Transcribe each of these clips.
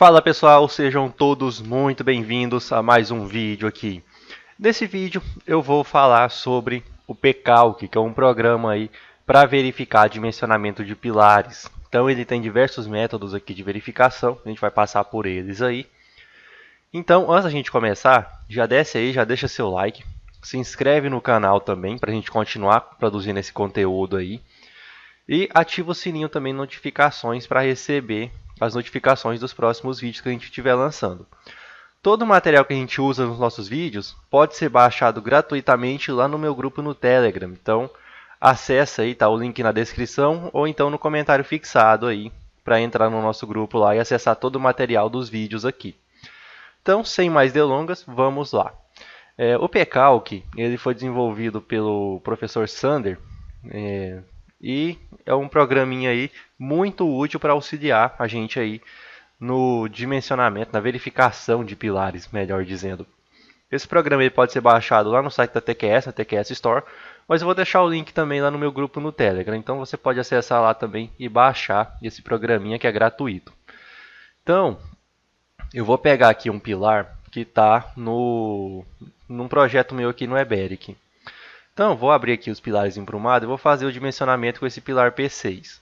Fala pessoal, sejam todos muito bem-vindos a mais um vídeo aqui. Nesse vídeo eu vou falar sobre o pCalc, que é um programa aí para verificar dimensionamento de pilares. Então ele tem diversos métodos aqui de verificação, a gente vai passar por eles aí. Então antes da gente começar, já desce aí, já deixa seu like, se inscreve no canal também para a gente continuar produzindo esse conteúdo aí. E ativa o sininho também de notificações para receber as notificações dos próximos vídeos que a gente estiver lançando. Todo o material que a gente usa nos nossos vídeos pode ser baixado gratuitamente lá no meu grupo no Telegram. Então, acessa aí, tá o link na descrição ou então no comentário fixado aí para entrar no nosso grupo lá e acessar todo o material dos vídeos aqui. Então, sem mais delongas, vamos lá. O pCalc ele foi desenvolvido pelo professor Sander e é um programinha aí muito útil para auxiliar a gente aí no dimensionamento, na verificação de pilares, melhor dizendo. Esse programa ele pode ser baixado lá no site da TQS, na TQS Store, mas eu vou deixar o link também lá no meu grupo no Telegram, então você pode acessar lá também e baixar esse programinha que é gratuito. Então, eu vou pegar aqui um pilar que está num projeto meu aqui no Eberic. Então, vou abrir aqui os pilares emprumados e vou fazer o dimensionamento com esse pilar P6.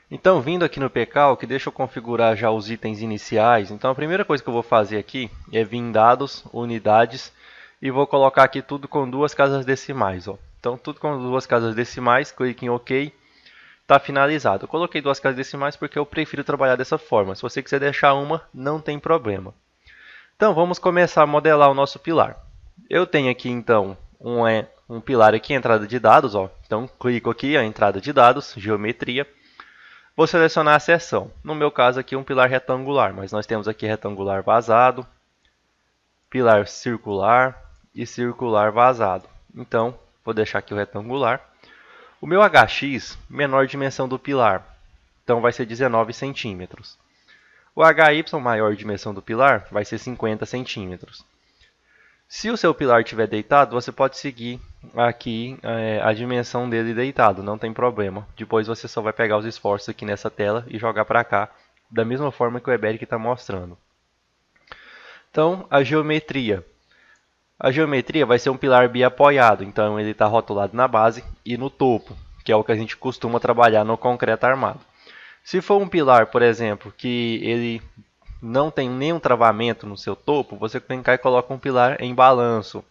Então, vindo aqui no pCalc, deixa eu configurar já os itens iniciais. Então, a primeira coisa que eu vou fazer aqui é vir em dados, unidades, e vou colocar aqui tudo com duas casas decimais. Ó. Então, tudo com duas casas decimais, clique em OK, está finalizado. Eu coloquei duas casas decimais porque eu prefiro trabalhar dessa forma. Se você quiser deixar uma, não tem problema. Então, vamos começar a modelar o nosso pilar. Eu tenho aqui, então, um pilar aqui, entrada de dados. Ó. Então, clico aqui, a entrada de dados, geometria. Vou selecionar a seção. No meu caso aqui um pilar retangular, mas nós temos aqui retangular vazado, pilar circular e circular vazado. Então, vou deixar aqui o retangular. O meu HX, menor dimensão do pilar, então vai ser 19 centímetros. O HY, maior dimensão do pilar, vai ser 50 centímetros. Se o seu pilar estiver deitado, você pode seguir aqui a dimensão dele deitado, não tem problema. Depois você só vai pegar os esforços aqui nessa tela e jogar para cá, da mesma forma que o Eberic está mostrando. Então, a geometria. A geometria vai ser um pilar biapoiado, então ele está rotulado na base e no topo, que é o que a gente costuma trabalhar no concreto armado. Se for um pilar, por exemplo, que ele não tem nenhum travamento no seu topo, você vem cá e coloca um pilar em balanço.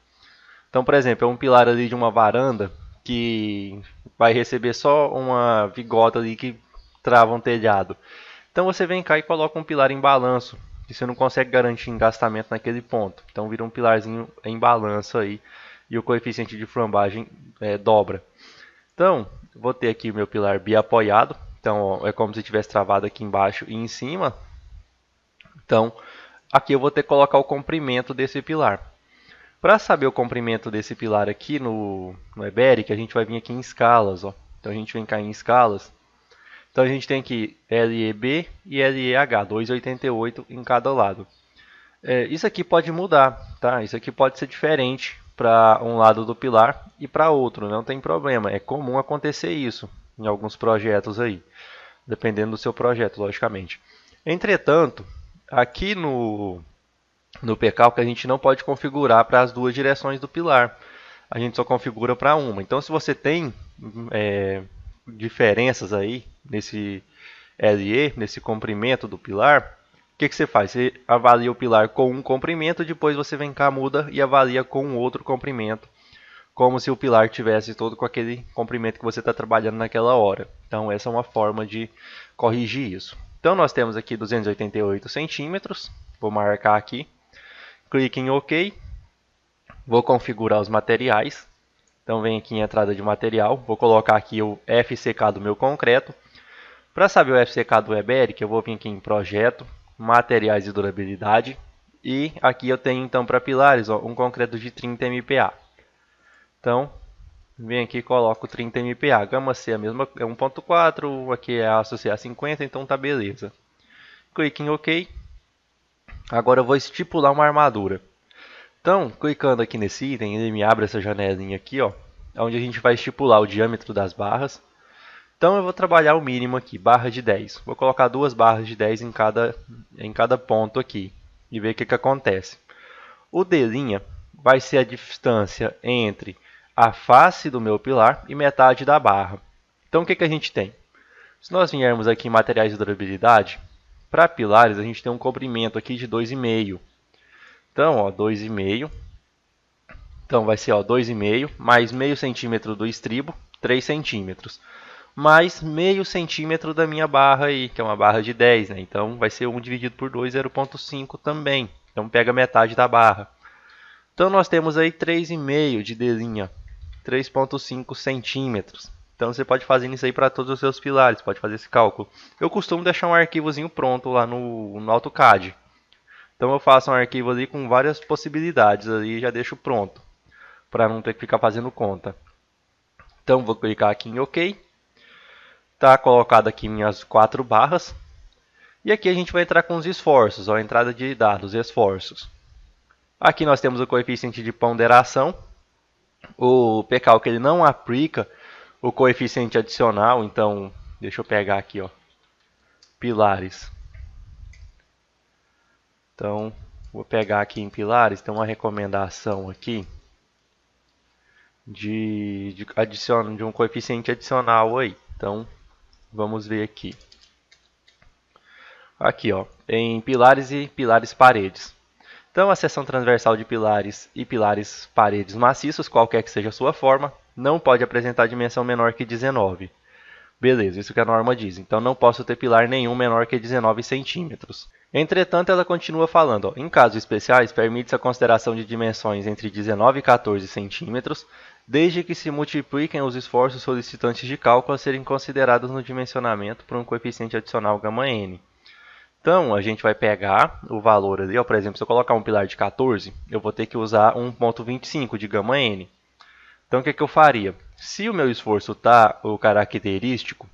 Então, por exemplo, é um pilar ali de uma varanda que vai receber só uma vigota ali que trava um telhado. Então você vem cá e coloca um pilar em balanço, que você não consegue garantir engastamento naquele ponto. Então vira um pilarzinho em balanço aí e o coeficiente de flambagem dobra. Então, vou ter aqui o meu pilar biapoiado. Então, ó, é como se tivesse travado aqui embaixo e em cima. Então, aqui eu vou ter que colocar o comprimento desse pilar. Para saber o comprimento desse pilar aqui no Eberic, a gente vai vir aqui em escalas. Ó. Então, a gente vem cá em escalas. Então, a gente tem aqui LEB e LEH, 2,88 em cada lado. Isso aqui pode mudar, tá? Isso aqui pode ser diferente para um lado do pilar e para outro, não tem problema. É comum acontecer isso em alguns projetos aí, dependendo do seu projeto, logicamente. Entretanto, aqui no pCalc a gente não pode configurar para as duas direções do pilar. A gente só configura para uma. Então, se você tem diferenças aí nesse LE, nesse comprimento do pilar, o que você faz? Você avalia o pilar com um comprimento, depois você vem cá, muda e avalia com outro comprimento, como se o pilar tivesse todo com aquele comprimento que você está trabalhando naquela hora. Então, essa é uma forma de corrigir isso. Então, nós temos aqui 288 centímetros. Vou marcar aqui. Clique em OK. Vou configurar os materiais. Então, vem aqui em entrada de material. Vou colocar aqui o FCK do meu concreto. Para saber o FCK do Eberic, eu vou vir aqui em Projeto, Materiais e Durabilidade. E aqui eu tenho, então, para pilares, ó, um concreto de 30 MPa. Então, vem aqui e coloco 30 MPa. Gama C a mesma, é 1.4, aqui é aço CA 50, então tá beleza. Clique em OK. Agora eu vou estipular uma armadura. Então, clicando aqui nesse item, ele me abre essa janelinha aqui, ó, onde a gente vai estipular o diâmetro das barras. Então eu vou trabalhar o mínimo aqui, barra de 10. Vou colocar 2 barras de 10 em cada ponto aqui e ver o que acontece. O D' vai ser a distância entre a face do meu pilar e metade da barra. Então o que a gente tem? Se nós viermos aqui em materiais de durabilidade, para pilares a gente tem um comprimento aqui de 2,5. Então, ó, 2,5. Então vai ser 2,5 mais meio centímetro do estribo, 3 centímetros. Mais meio centímetro da minha barra aí, que é uma barra de 10, né? Então vai ser 1 dividido por 2, 0,5 também. Então pega metade da barra. Então nós temos aí 3,5 de D', 3,5 centímetros. Então você pode fazer isso aí para todos os seus pilares, pode fazer esse cálculo. Eu costumo deixar um arquivozinho pronto lá no AutoCAD. Então eu faço um arquivo ali com várias possibilidades ali e já deixo pronto, para não ter que ficar fazendo conta. Então vou clicar aqui em OK. Está colocado aqui minhas 4 barras. E aqui a gente vai entrar com os esforços, a entrada de dados, esforços. Aqui nós temos o coeficiente de ponderação. O pCalc ele não aplica o coeficiente adicional, então deixa eu pegar aqui, ó, pilares. Então, vou pegar aqui em pilares, tem uma recomendação aqui de um coeficiente adicional aí. Então, vamos ver aqui. Aqui, ó, em pilares e pilares paredes. Então, a seção transversal de pilares e pilares paredes maciços, qualquer que seja a sua forma, não pode apresentar dimensão menor que 19. Beleza, isso que a norma diz. Então, não posso ter pilar nenhum menor que 19 centímetros. Entretanto, ela continua falando, ó, em casos especiais, permite-se a consideração de dimensões entre 19 e 14 centímetros, desde que se multipliquem os esforços solicitantes de cálculo a serem considerados no dimensionamento por um coeficiente adicional γ-n. Então, a gente vai pegar o valor ali, ó, por exemplo, se eu colocar um pilar de 14, eu vou ter que usar 1,25 de γ-n. Então, o que eu faria? Se o meu esforço está o característico,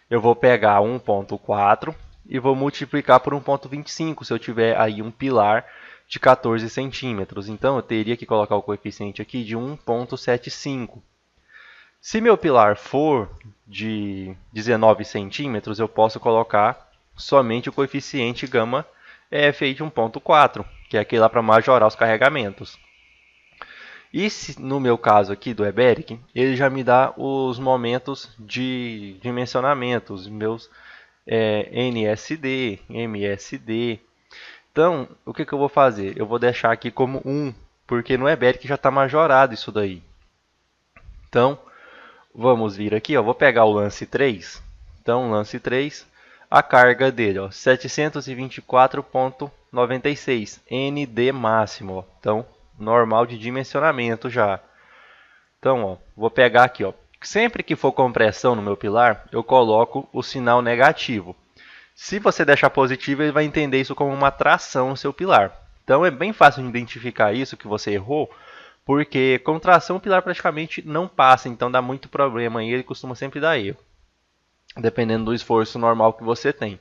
eu vou pegar 1,4 e vou multiplicar por 1,25 se eu tiver aí um pilar de 14 centímetros. Então, eu teria que colocar o coeficiente aqui de 1,75. Se meu pilar for de 19 centímetros, eu posso colocar somente o coeficiente γ-f de 1,4, que é aquele lá para majorar os carregamentos. E se, no meu caso aqui do Eberic, ele já me dá os momentos de dimensionamento, os meus NSD, MSD. Então, o que eu vou fazer? Eu vou deixar aqui como 1, porque no Eberic já está majorado isso daí. Então, vamos vir aqui, ó, vou pegar o lance 3. Então, lance 3, a carga dele, ó, 724,96, ND máximo. Ó. Então, normal de dimensionamento já. Então, ó, vou pegar aqui, ó. Sempre que for compressão no meu pilar, eu coloco o sinal negativo. Se você deixar positivo, ele vai entender isso como uma tração no seu pilar. Então, é bem fácil de identificar isso que você errou, porque com tração o pilar praticamente não passa, então dá muito problema e ele costuma sempre dar erro, dependendo do esforço normal que você tem.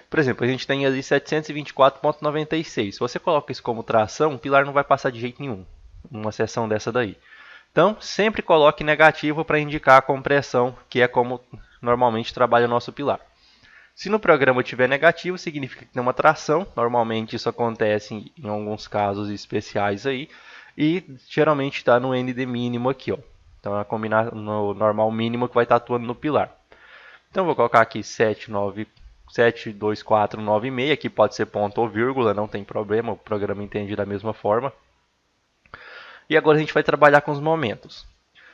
Por exemplo, a gente tem ali 724,96. Se você coloca isso como tração, o pilar não vai passar de jeito nenhum, numa seção dessa daí. Então, sempre coloque negativo para indicar a compressão, que é como normalmente trabalha o nosso pilar. Se no programa tiver negativo, significa que tem uma tração. Normalmente isso acontece em alguns casos especiais aí. E geralmente está no ND mínimo aqui, ó. Então é no normal mínimo que vai estar atuando no pilar. Então vou colocar aqui 72496, aqui pode ser ponto ou vírgula, não tem problema, o programa entende da mesma forma. E agora a gente vai trabalhar com os momentos.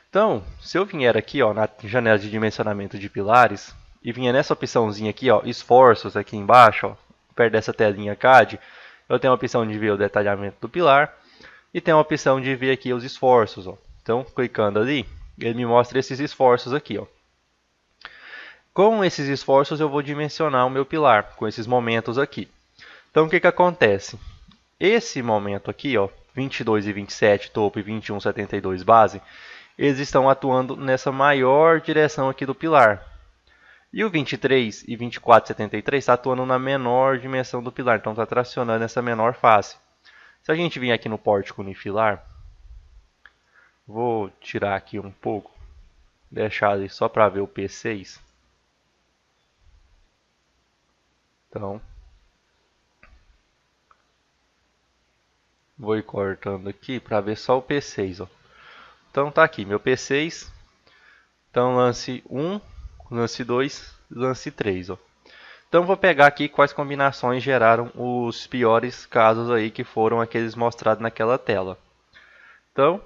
Então, se eu vier aqui, ó, na janela de dimensionamento de pilares, e vier nessa opçãozinha aqui, ó, esforços aqui embaixo, ó, perto dessa telinha CAD, eu tenho a opção de ver o detalhamento do pilar e tem a opção de ver aqui os esforços. Ó. Então, clicando ali, ele me mostra esses esforços aqui. Ó. Com esses esforços, eu vou dimensionar o meu pilar, com esses momentos aqui. Então, o que acontece? Esse momento aqui, ó, 22 e 27 topo e 21 e 72 base, eles estão atuando nessa maior direção aqui do pilar. E o 23 e 24 e 73 está atuando na menor dimensão do pilar, então está tracionando essa menor face. Se a gente vir aqui no pórtico unifilar, vou tirar aqui um pouco, deixar ali só para ver o P6. Então, vou ir cortando aqui para ver só o P6, ó. Então tá aqui, meu P6. Então lance 1, lance 2, lance 3, ó. Então vou pegar aqui quais combinações geraram os piores casos aí, que foram aqueles mostrados naquela tela. Então,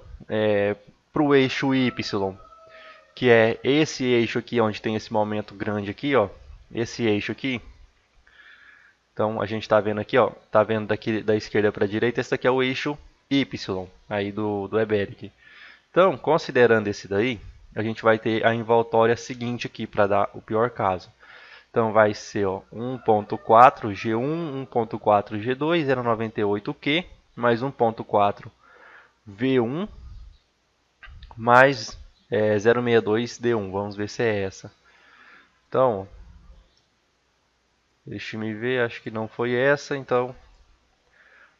para o eixo Y, que é esse eixo aqui, onde tem esse momento grande aqui, ó, esse eixo aqui. Então a gente está vendo aqui, ó, tá vendo daqui da esquerda para a direita, esse daqui é o eixo Y aí do Eberic. Então, considerando esse daí, a gente vai ter a envoltória seguinte aqui para dar o pior caso. Então vai ser 1.4 G1, 1.4 G2, 0,98Q, mais 1.4 V1, mais 0,62 D1. Vamos ver se é essa. Então, deixa me ver, acho que não foi essa, então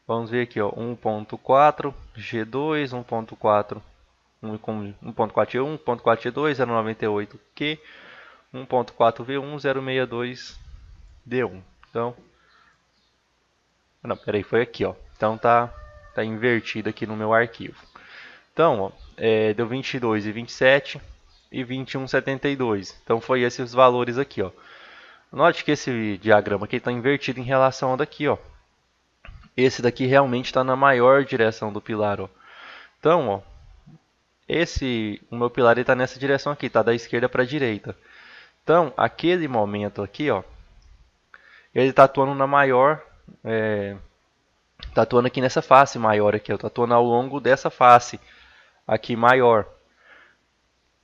vamos ver aqui, 1.4 G2, 1.4 1.4 G1, 1.4 G2, 0,98Q, 1.4 V1, 0,62 D1. Então, não, peraí, foi aqui, ó. Então tá invertido aqui no meu arquivo. Então, ó, deu 22 e 27 e 21,72. Então foi esses os valores aqui, ó. Note que esse diagrama aqui está invertido em relação ao daqui, ó. Esse daqui realmente está na maior direção do pilar, ó. Então, ó, o meu pilar está nessa direção aqui, tá da esquerda para a direita. Então, aquele momento aqui, ó, ele está atuando na maior, está atuando aqui nessa face maior aqui, está atuando ao longo dessa face aqui maior.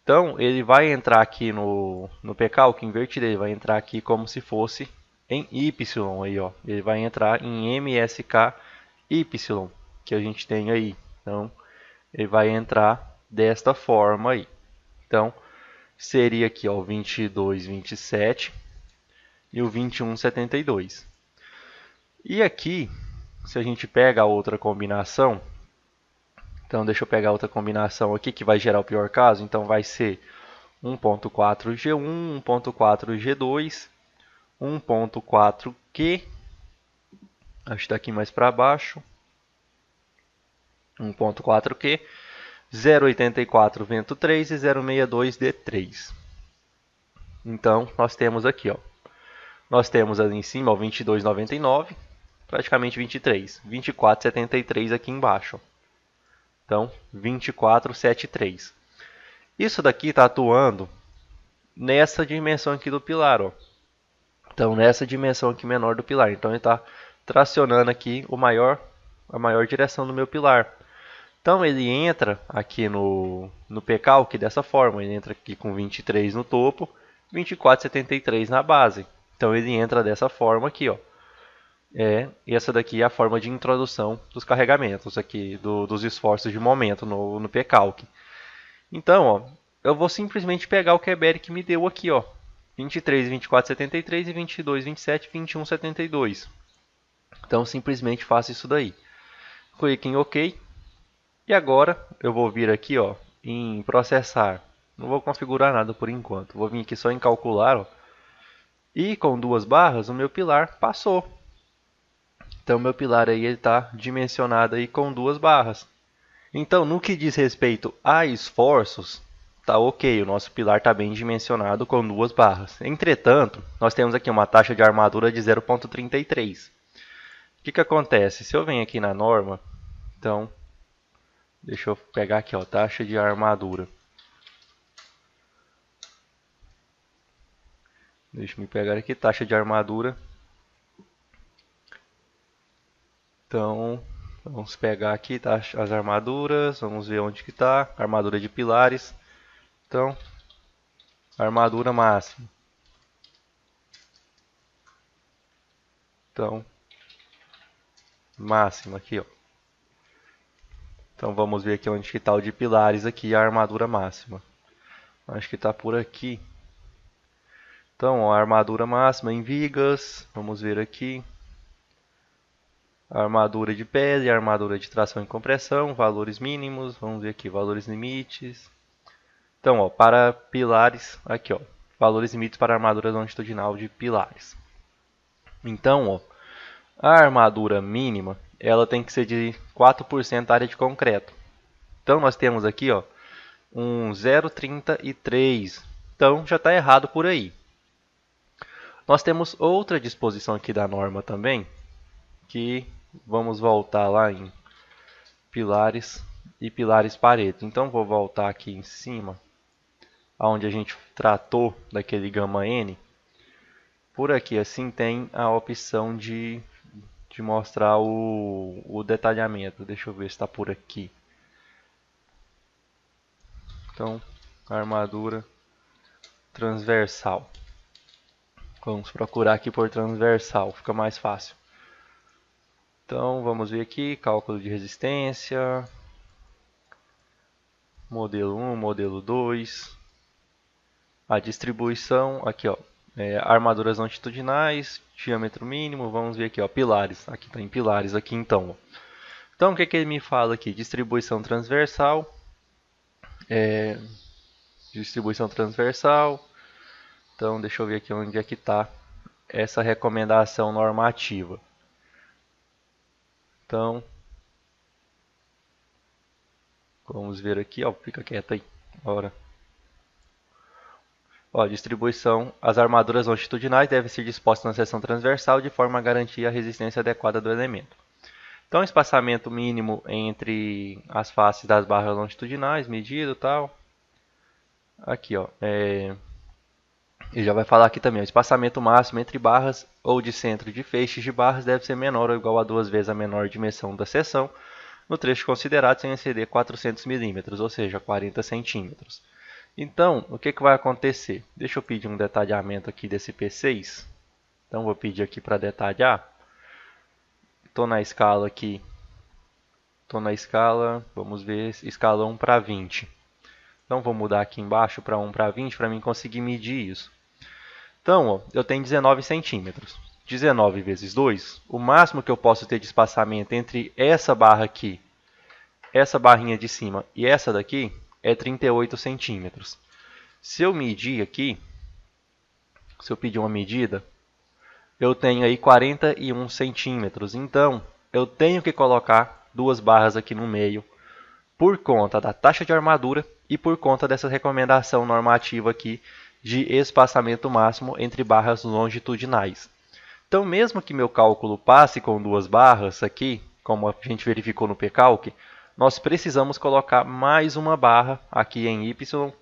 Então, ele vai entrar aqui no pCalc invertido, ele vai entrar aqui como se fosse em Y aí, ó. Ele vai entrar em MSK Y, que a gente tem aí. Então, ele vai entrar desta forma aí. Então, seria aqui, ó, o 22, 27 e o 21, 72. E aqui, se a gente pega a outra combinação, então deixa eu pegar outra combinação aqui que vai gerar o pior caso, então vai ser 1.4 G1, 1.4 G2, 1.4 Q, acho que está aqui mais para baixo, 1.4 Q, 0,84 vento 3 e 0,62 D3. Então, nós temos aqui, ó, nós temos ali em cima o 22,99, praticamente 23, 24,73 aqui embaixo. Então, 24,73. Isso daqui está atuando nessa dimensão aqui do pilar, ó. Então, nessa dimensão aqui menor do pilar. Então, ele está tracionando aqui a maior direção do meu pilar. Então, ele entra aqui no pCalc dessa forma. Ele entra aqui com 23 no topo, 24,73 na base. Então, ele entra dessa forma aqui, ó. E essa daqui é a forma de introdução dos carregamentos aqui, dos esforços de momento no pCalc. Então, ó, eu vou simplesmente pegar o que a Eberic me deu aqui, ó. 23, 24,73 e 22, 27, 21,72. Então, simplesmente faço isso daí. Clique em OK. E agora, eu vou vir aqui, ó, em processar. Não vou configurar nada por enquanto. Vou vir aqui só em calcular, ó. E com 2 barras, o meu pilar passou. Então, meu pilar aí está dimensionado aí com 2 barras. Então, no que diz respeito a esforços, tá ok, o nosso pilar está bem dimensionado com 2 barras. Entretanto, nós temos aqui uma taxa de armadura de 0,33. O que acontece? Se eu venho aqui na norma, então, deixa eu pegar aqui, ó, taxa de armadura. Deixa eu pegar aqui, taxa de armadura. Então, vamos pegar aqui tá, as armaduras, vamos ver onde que está, armadura de pilares. Então, armadura máxima. Então, máxima aqui, ó. Então, vamos ver aqui onde que está o de pilares aqui, a armadura máxima. Acho que está por aqui. Então, ó, a armadura máxima em vigas, vamos ver aqui. A armadura de pele, a armadura de tração e compressão, valores mínimos, vamos ver aqui, valores limites. Então, ó, para pilares, aqui, ó, valores limites para armadura longitudinal de pilares. Então, ó, a armadura mínima ela tem que ser de 4% da área de concreto. Então nós temos aqui, ó, um 0,33. Então já está errado por aí. Nós temos outra disposição aqui da norma também, que vamos voltar lá em pilares e pilares pareto. Então vou voltar aqui em cima, onde a gente tratou daquele gama N. Por aqui assim tem a opção de mostrar o detalhamento. Deixa eu ver se está por aqui. Então, armadura transversal. Vamos procurar aqui por transversal, fica mais fácil. Então, vamos ver aqui, cálculo de resistência, modelo 1, modelo 2, a distribuição, aqui ó, armaduras longitudinais, diâmetro mínimo, vamos ver aqui ó, pilares, aqui está em pilares aqui então. Ó. Então, o que ele me fala aqui? Distribuição transversal, então deixa eu ver aqui onde é que está essa recomendação normativa. Então, vamos ver aqui, ó, fica quieto aí. Ora. Ó, distribuição. As armaduras longitudinais devem ser dispostas na seção transversal de forma a garantir a resistência adequada do elemento. Então, espaçamento mínimo entre as faces das barras longitudinais, medido e tal. Aqui, ó. E já vai falar aqui também, o espaçamento máximo entre barras ou de centro de feixes de barras deve ser menor ou igual a 2 vezes a menor dimensão da seção no trecho considerado sem exceder 400 mm, ou seja, 40 centímetros. Então, o que vai acontecer? Deixa eu pedir um detalhamento aqui desse P6. Então, vou pedir aqui para detalhar. Estou na escala aqui. Estou na escala, vamos ver, escala 1 para 20. Então, vou mudar aqui embaixo para 1 para 20 para mim conseguir medir isso. Então, ó, eu tenho 19 centímetros. 19 vezes 2, o máximo que eu posso ter de espaçamento entre essa barra aqui, essa barrinha de cima e essa daqui, é 38 centímetros. Se eu medir aqui, se eu pedir uma medida, eu tenho aí 41 centímetros. Então, eu tenho que colocar duas barras aqui no meio, por conta da taxa de armadura e por conta dessa recomendação normativa aqui de espaçamento máximo entre barras longitudinais. Então, mesmo que meu cálculo passe com duas barras aqui, como a gente verificou no pCalc, nós precisamos colocar mais uma barra aqui em Y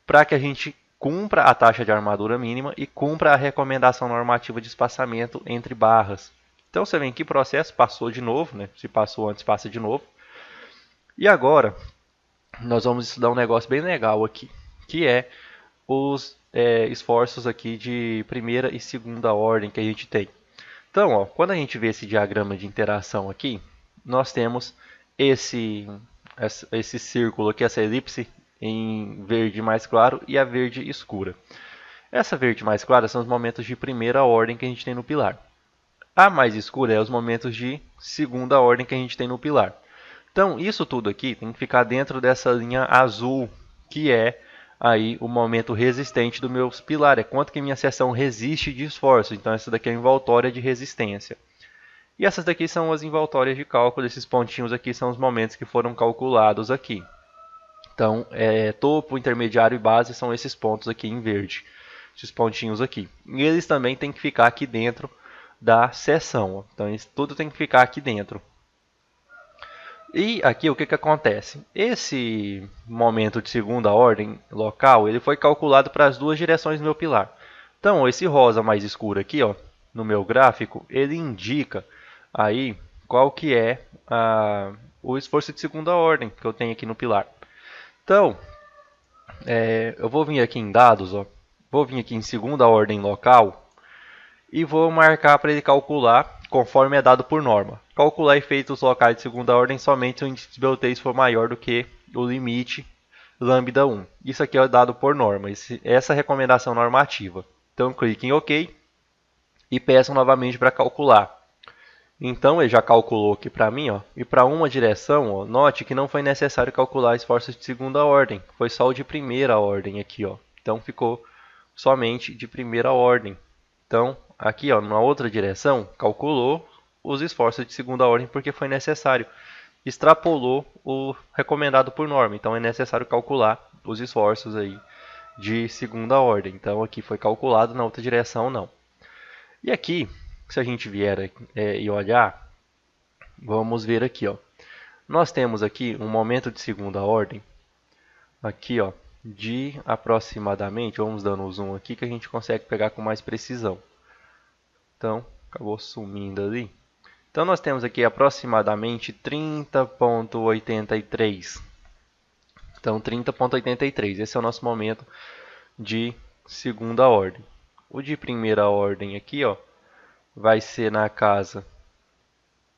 para que a gente cumpra a taxa de armadura mínima e cumpra a recomendação normativa de espaçamento entre barras. Então, você vem aqui, processo, passou de novo, né? Se passou antes, passa de novo. E agora, nós vamos estudar um negócio bem legal aqui, que é os esforços aqui de primeira e segunda ordem que a gente tem. Então, ó, quando a gente vê esse diagrama de interação aqui, nós temos esse círculo aqui, essa elipse em verde mais claro e a verde escura. Essa verde mais clara são os momentos de primeira ordem que a gente tem no pilar. A mais escura é os momentos de segunda ordem que a gente tem no pilar. Então, isso tudo aqui tem que ficar dentro dessa linha azul, que é aí o momento resistente do meu pilar. É quanto que minha seção resiste de esforço. Então, essa daqui é a envoltória de resistência. E essas daqui são as envoltórias de cálculo. Esses pontinhos aqui são os momentos que foram calculados aqui. Então, topo, intermediário e base são esses pontos aqui em verde. Esses pontinhos aqui. E eles também têm que ficar aqui dentro da seção. Então, isso tudo tem que ficar aqui dentro. E aqui o que acontece? Esse momento de segunda ordem local, ele foi calculado para as duas direções do meu pilar. Então, esse rosa mais escuro aqui, ó, no meu gráfico, ele indica aí qual que é o esforço de segunda ordem que eu tenho aqui no pilar. Então, eu vou vir aqui em dados, ó, vou vir aqui em segunda ordem local e vou marcar para ele calcular conforme é dado por norma. Calcular efeitos locais de segunda ordem somente se o índice de Beltrame for maior do que o limite lambda 1. Isso aqui é dado por norma, essa é a recomendação normativa. Então, clique em OK e peço novamente para calcular. Então, ele já calculou aqui para mim, ó, e para uma direção, ó, note que não foi necessário calcular esforços de segunda ordem, foi só o de primeira ordem aqui. Ó. Então, ficou somente de primeira ordem. Então, aqui, ó, na outra direção, calculou os esforços de segunda ordem porque foi necessário. Extrapolou o recomendado por norma, então é necessário calcular os esforços aí de segunda ordem. Então aqui foi calculado, na outra direção não. E aqui, se a gente vier e olhar, vamos ver aqui, ó. Nós temos aqui um momento de segunda ordem, aqui, ó, de aproximadamente, vamos dando um zoom aqui que a gente consegue pegar com mais precisão. Então, acabou sumindo ali. Então nós temos aqui aproximadamente 30,83. Então 30,83, esse é o nosso momento de segunda ordem. O de primeira ordem aqui, ó, vai ser na casa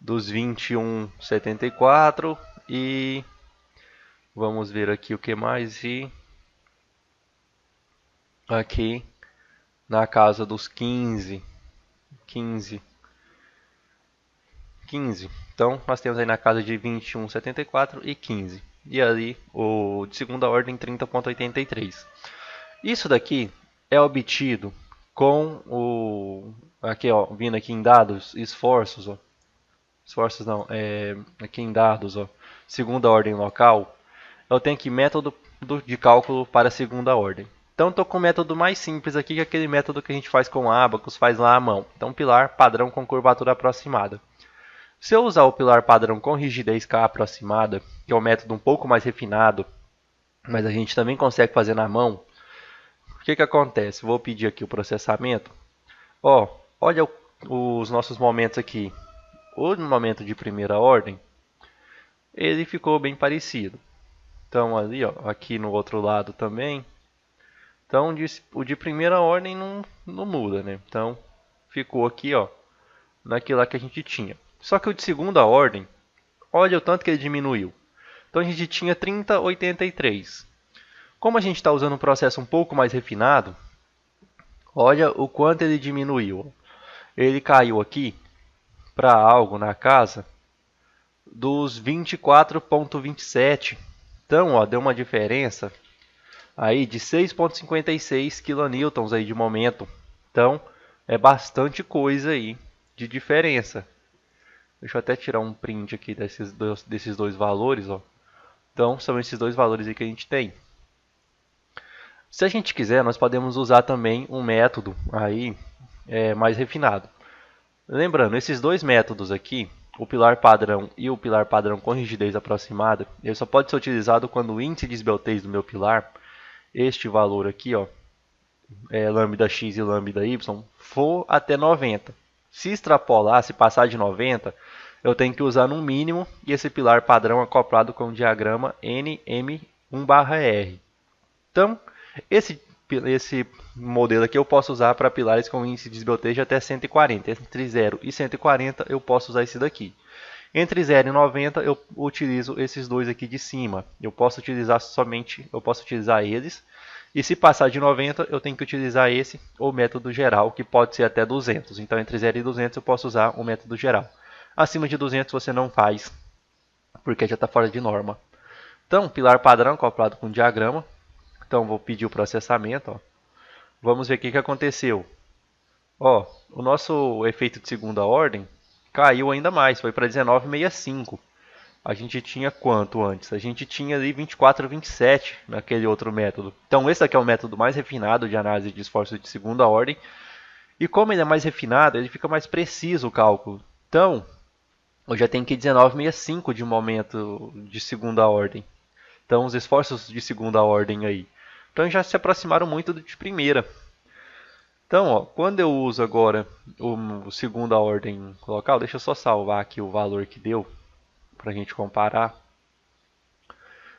dos 21,74 e vamos ver aqui o que mais, e aqui na casa dos 15. Então nós temos aí na casa de 21,74 e 15. E ali o de segunda ordem 30,83. Isso daqui é obtido com o aqui, ó, vindo aqui em dados, esforços, ó. Esforços não, aqui em dados, ó, segunda ordem local. Eu tenho aqui método de cálculo para segunda ordem. Então estou com o método mais simples aqui, que é aquele método que a gente faz com Abacus, faz lá à mão. Então pilar padrão com curvatura aproximada. Se eu usar o pilar padrão com rigidez K aproximada, que é um método um pouco mais refinado, mas a gente também consegue fazer na mão, o que acontece? Vou pedir aqui o processamento. Ó, olha os nossos momentos aqui. O momento de primeira ordem, ele ficou bem parecido. Então ali, ó, aqui no outro lado também. Então o de primeira ordem não muda, né? Então ficou aqui, ó, naquilo lá que a gente tinha. Só que o de segunda ordem, olha o tanto que ele diminuiu. Então a gente tinha 30,83. Como a gente está usando um processo um pouco mais refinado, olha o quanto ele diminuiu. Ele caiu aqui para algo na casa dos 24,27. Então, ó, deu uma diferença aí de 6,56 kN aí de momento. Então, é bastante coisa aí de diferença. Deixa eu até tirar um print aqui desses dois valores, ó. Então, são esses dois valores aí que a gente tem. Se a gente quiser, nós podemos usar também um método aí mais refinado. Lembrando, esses dois métodos aqui, o pilar padrão e o pilar padrão com rigidez aproximada, ele só pode ser utilizado quando o índice de esbeltez do meu pilar, este valor aqui, ó, lambda x e lambda y, for até 90. Se extrapolar, se passar de 90, eu tenho que usar no mínimo e esse pilar padrão acoplado com o diagrama NM1/R. Então, esse modelo aqui eu posso usar para pilares com índice de esbeltez de até 140. Entre 0 e 140 eu posso usar esse daqui. Entre 0 e 90 eu utilizo esses dois aqui de cima. Eu posso utilizar eles. E se passar de 90 eu tenho que utilizar esse ou método geral, que pode ser até 200. Então entre 0 e 200 eu posso usar o método geral. Acima de 200 você não faz, porque já está fora de norma. Então, pilar padrão acoplado com diagrama. Então, vou pedir o processamento. Ó. Vamos ver o que aconteceu. Ó, o nosso efeito de segunda ordem caiu ainda mais, foi para 19,65. A gente tinha quanto antes? A gente tinha ali 24,27 naquele outro método. Então, esse aqui é o método mais refinado de análise de esforço de segunda ordem. E como ele é mais refinado, ele fica mais preciso o cálculo. Então, eu já tenho aqui 19,65 de momento de segunda ordem. Então, os esforços de segunda ordem aí. Então, já se aproximaram muito de primeira. Então, ó, quando eu uso agora o segunda ordem local, deixa eu só salvar aqui o valor que deu para a gente comparar.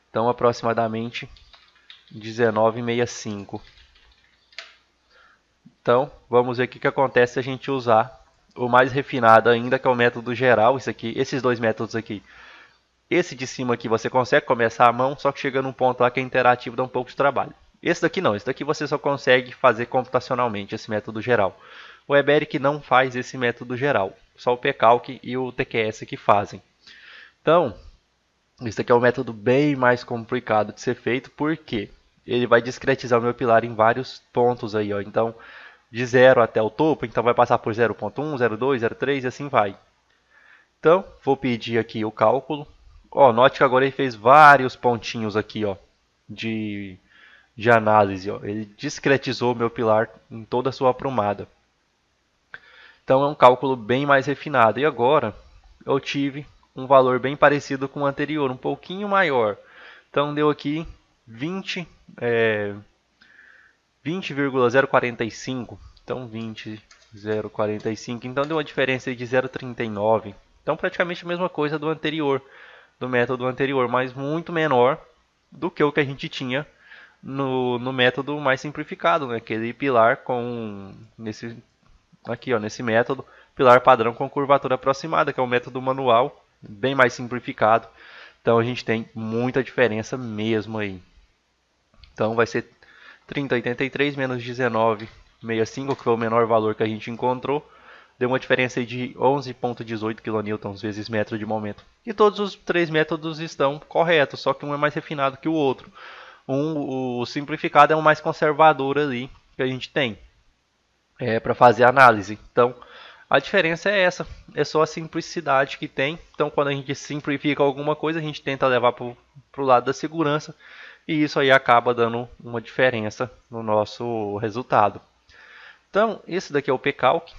Então, aproximadamente 19,65. Então, vamos ver o que acontece se a gente usar o mais refinado ainda, que é o método geral. Isso aqui, esses dois métodos aqui. Esse de cima aqui você consegue começar à mão, só que chega num ponto lá que é interativo, dá um pouco de trabalho. Esse daqui não, esse daqui você só consegue fazer computacionalmente, esse método geral. O Eberic não faz esse método geral, só o pCalc e o TQS que fazem. Então, esse aqui é um método bem mais complicado de ser feito, porque ele vai discretizar o meu pilar em vários pontos aí, ó. Então, de 0 até o topo, então vai passar por 0.1, 0.2, 0.3 e assim vai. Então, vou pedir aqui o cálculo. Ó, note que agora ele fez vários pontinhos aqui, ó, de análise. Ó. Ele discretizou o meu pilar em toda a sua aprumada. Então, é um cálculo bem mais refinado. E agora, eu tive um valor bem parecido com o anterior, um pouquinho maior. Então, deu aqui 20,045. Então, 20,045. Então, deu uma diferença de 0,39. Então, praticamente a mesma coisa do anterior, do método anterior, mas muito menor do que o que a gente tinha no método mais simplificado, né? Aquele pilar com aqui, ó, nesse método, pilar padrão com curvatura aproximada, que é um método manual, bem mais simplificado. Então a gente tem muita diferença mesmo aí. Então vai ser 30,83 menos 19,65, que foi o menor valor que a gente encontrou. Deu uma diferença aí de 11,18 kN vezes metro de momento. E todos os três métodos estão corretos, só que um é mais refinado que o outro. O simplificado é o mais conservador ali que a gente tem para fazer a análise. Então, a diferença é essa, é só a simplicidade que tem. Então, quando a gente simplifica alguma coisa, a gente tenta levar para o lado da segurança e isso aí acaba dando uma diferença no nosso resultado. Então, esse daqui é o pCalc,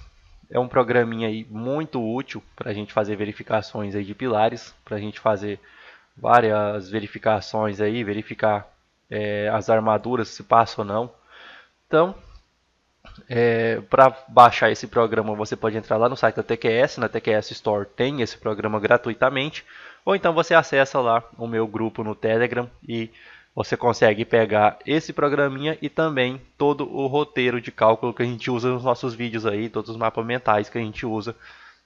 é um programinha aí muito útil para a gente fazer verificações aí de pilares, para a gente fazer várias verificações aí, verificar as armaduras se passa ou não. Então, para baixar esse programa, você pode entrar lá no site da TQS, na TQS Store tem esse programa gratuitamente, ou então você acessa lá o meu grupo no Telegram e você consegue pegar esse programinha e também todo o roteiro de cálculo que a gente usa nos nossos vídeos aí, todos os mapas mentais que a gente usa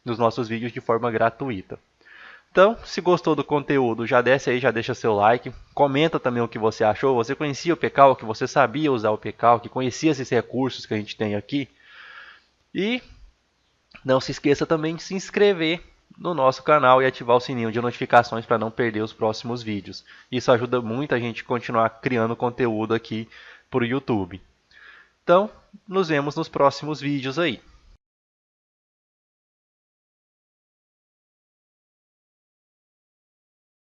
nos nossos vídeos de forma gratuita. Então, se gostou do conteúdo, já desce aí, já deixa seu like. Comenta também o que você achou. Você conhecia o pCalc? Você sabia usar o pCalc? Conhecia esses recursos que a gente tem aqui? E não se esqueça também de se inscrever no nosso canal e ativar o sininho de notificações para não perder os próximos vídeos. Isso ajuda muito a gente a continuar criando conteúdo aqui para o YouTube. Então, nos vemos nos próximos vídeos aí.